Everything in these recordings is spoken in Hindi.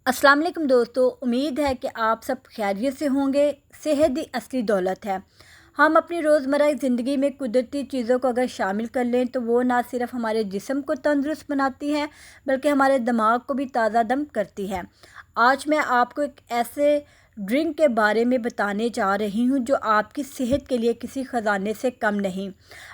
अस्सलाम वालेकुम दोस्तों, उम्मीद है कि आप सब खैरियत से होंगे। सेहत ही असली दौलत है। हम अपनी रोज़मर्रा की ज़िंदगी में कुदरती चीज़ों को अगर शामिल कर लें तो वो ना सिर्फ़ हमारे जिस्म को तंदुरुस्त बनाती हैं बल्कि हमारे दिमाग को भी ताज़ा दम करती है। आज मैं आपको एक ऐसे ड्रिंक के बारे में बताने जा रही हूँ जो आपकी सेहत के लिए किसी ख़जाने से कम नहीं।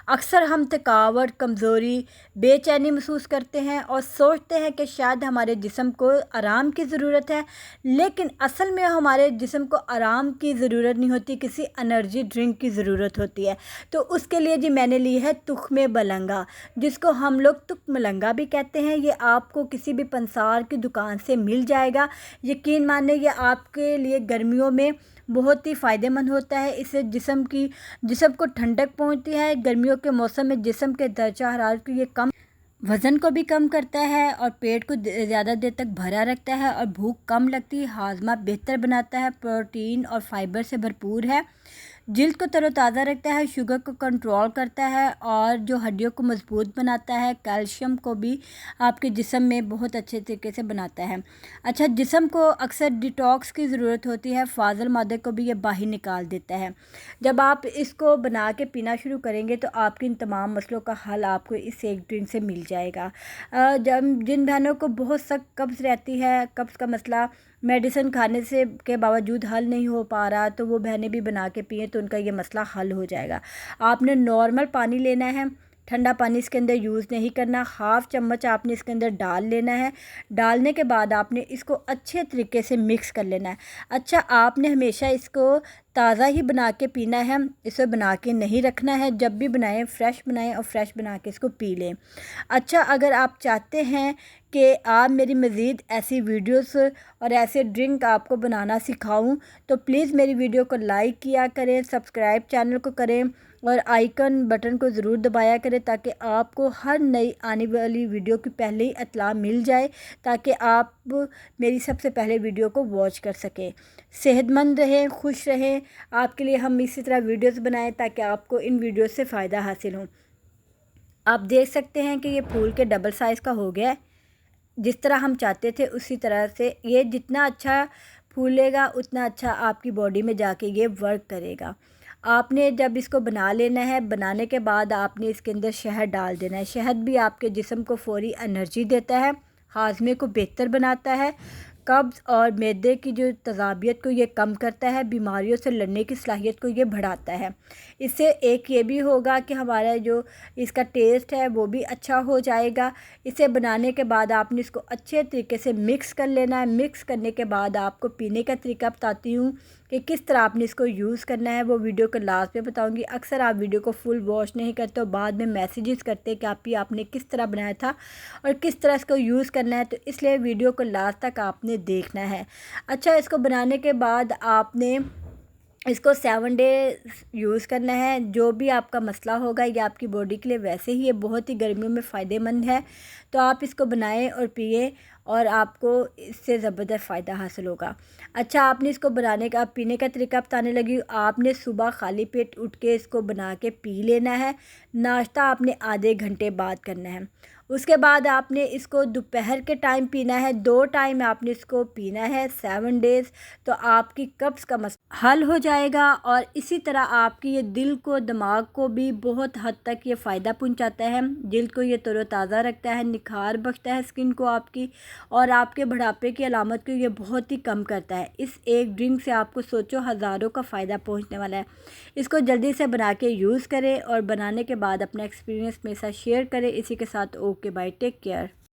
अक्सर हम थकावट, कमज़ोरी, बेचैनी महसूस करते हैं और सोचते हैं कि शायद हमारे जिस्म को आराम की ज़रूरत है, लेकिन असल में हमारे जिस्म को आराम की ज़रूरत नहीं होती, किसी एनर्जी ड्रिंक की ज़रूरत होती है। तो उसके लिए जी मैंने ली है तुख्मे बलंगा, जिसको हम लोग तुक मलंगा भी कहते हैं। ये आपको किसी भी पंसार की दुकान से मिल जाएगा। यकीन मानिए ये आपके लिए गर्मियों में बहुत ही फ़ायदेमंद होता है। इससे जिस्म को ठंडक पहुंचती है। गर्मियों के मौसम में जिस्म के दर्जा हरारत को ये कम, वज़न को भी कम करता है और पेट को ज़्यादा देर तक भरा रखता है और भूख कम लगती है। हाजमा बेहतर बनाता है, प्रोटीन और फाइबर से भरपूर है। जिल्द को तरोताज़ा रखता है, शुगर को कंट्रोल करता है और जो हड्डियों को मजबूत बनाता है। कैल्शियम को भी आपके जिस्म में बहुत अच्छे तरीके से बनाता है। अच्छा, जिस्म को अक्सर डिटॉक्स की ज़रूरत होती है, फाजल मादे को भी ये बाहर निकाल देता है। जब आप इसको बना के पीना शुरू करेंगे तो आपके इन तमाम मसलों का हल आपको इस एक ड्रिंक से मिल जाएगा। जब जिन बहनों को बहुत सख्त कब्ज़ रहती है, कब्ज़ का मसला मेडिसिन खाने से के बावजूद हल नहीं हो पा रहा, तो वो बहनें भी बना के पिएँ तो उनका ये मसला हल हो जाएगा। आपने नॉर्मल पानी लेना है, ठंडा पानी इसके अंदर यूज़ नहीं करना। हाफ़ चम्मच आपने इसके अंदर डाल लेना है। डालने के बाद आपने इसको अच्छे तरीके से मिक्स कर लेना है। अच्छा, आपने हमेशा इसको ताज़ा ही बना के पीना है, इसे बना के नहीं रखना है। जब भी बनाएं फ़्रेश बनाएं और फ़्रेश बना के इसको पी लें। अच्छा, अगर आप चाहते हैं कि आप मेरी मज़ीद ऐसी वीडियोस और ऐसे ड्रिंक आपको बनाना सिखाऊं तो प्लीज़ मेरी वीडियो को लाइक किया करें, सब्सक्राइब चैनल को करें और आइकन बटन को ज़रूर दबाया करें ताकि आपको हर नई आने वाली वीडियो की पहले ही इत्तला मिल जाए, ताकि आप मेरी सबसे पहले वीडियो को वॉच कर सकें। सेहतमंद रहें, खुश रहें। आपके लिए हम इसी तरह वीडियोस बनाएं ताकि आपको इन वीडियो से फ़ायदा हासिल हो। आप देख सकते हैं कि ये फूल के डबल साइज़ का हो गया है। जिस तरह हम चाहते थे उसी तरह से ये जितना अच्छा फूलेगा उतना अच्छा आपकी बॉडी में जाके ये वर्क करेगा। आपने जब इसको बना लेना है, बनाने के बाद आपने इसके अंदर शहद डाल देना है। शहद भी आपके जिस्म को फ़ौरी एनर्जी देता है, हाजमे को बेहतर बनाता है, कब्ज़ और मैदे की जो तज़ाबियत को ये कम करता है, बीमारियों से लड़ने की सलाहियत को ये बढ़ाता है। इससे एक ये भी होगा कि हमारा जो इसका टेस्ट है वो भी अच्छा हो जाएगा। इसे बनाने के बाद आपने इसको अच्छे तरीके से मिक्स कर लेना है। मिक्स करने के बाद आपको पीने का तरीका बताती हूँ कि किस तरह आपने इसको यूज़ करना है, वो वीडियो के लास्ट में बताऊंगी। अक्सर आप वीडियो को फुल वॉच नहीं करते और बाद में मैसेजेस करते कि आपने किस तरह बनाया था और किस तरह इसको यूज़ करना है, तो इसलिए वीडियो को लास्ट तक आपने देखना है। अच्छा, इसको बनाने के बाद आपने इसको 7 डेज़ यूज़ करना है। जो भी आपका मसला होगा ये आपकी बॉडी के लिए वैसे ही ये बहुत ही गर्मियों में फ़ायदेमंद है, तो आप इसको बनाएं और पिए और आपको इससे ज़बरदस्त फ़ायदा हासिल होगा। अच्छा, आपने इसको बनाने का पीने का तरीका बताने लगी। आपने सुबह खाली पेट उठ के इसको बना के पी लेना है। नाश्ता आपने आधे घंटे बाद करना है। उसके बाद आपने इसको दोपहर के टाइम पीना है। 2 टाइम आपने इसको पीना है 7 डेज़, तो आपकी कब्ज़ का मसला हल हो जाएगा। और इसी तरह आपकी ये दिल को, दिमाग को भी बहुत हद तक ये फ़ायदा पहुंचाता है। दिल को ये तरोताज़ा रखता है, निखार बख्शता है स्किन को आपकी, और आपके बुढ़ापे की अलामत को ये बहुत ही कम करता है। इस एक ड्रिंक से आपको सोचो हज़ारों का फ़ायदा पहुँचने वाला है। इसको जल्दी से बना के यूज़ करें और बनाने के बाद अपना एक्सपीरियंस मेरे साथ शेयर करें। इसी के साथ ओके बाय, टेक केयर।